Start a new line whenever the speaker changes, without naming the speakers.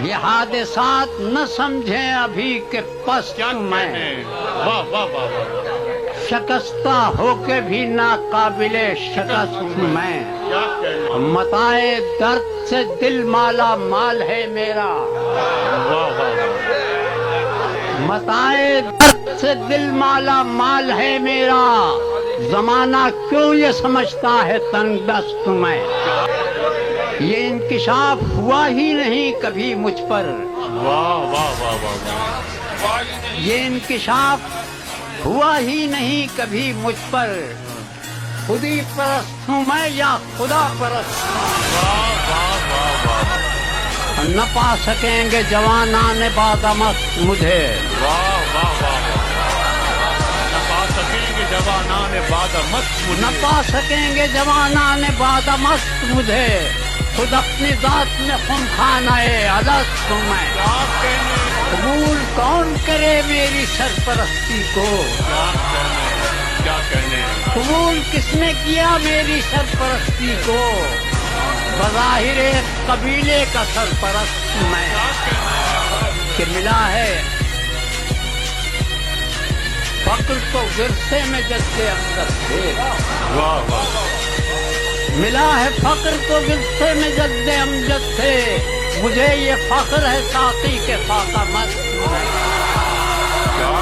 یہ حادثات نہ سمجھیں ابھی کہ پست میں،
واہ واہ واہ واہ،
شکستہ ہو کے بھی ناقابل شکست میں،
کیا کہنے،
متائے درد سے دل مالا مال ہے میرا،
واہ واہ واہ،
متائے درد سے دل مالا مال ہے میرا، زمانہ کیوں یہ سمجھتا ہے تنگ دست میں، یہ انکشاف ہوا ہی نہیں کبھی مجھ پر،
واہ واہ واہ واہ،
یہ انکشاف ہوا ہی نہیں کبھی مجھ پر، خودی پرست ہوں میں یا خدا پرست نہ پا سکیں گے جوانان بادمست مجھے،
واہ واہ واہ، نہ پا سکیں گے جوانان بادمست
نہ
مجھے،
پا سکیں گے جوانان بادمست مجھے، خود اپنی ذات میں خونخانہ الست ہوں میں،
کیا کہنے،
قبول کون کرے میری سرپرستی کو،
کیا کہنے،
قبول کس نے کیا میری سرپرستی کو، بظاہر ایک قبیلے کا سرپرست میں، کہ ملا ہے فقر تو ورثے میں جد امجد تھے،
واہ واہ،
ملا ہے فقر تو ورثے میں جد امجد تھے، مجھے یہ فخر ہے ساقی کے فاقہ مست میں،
کیا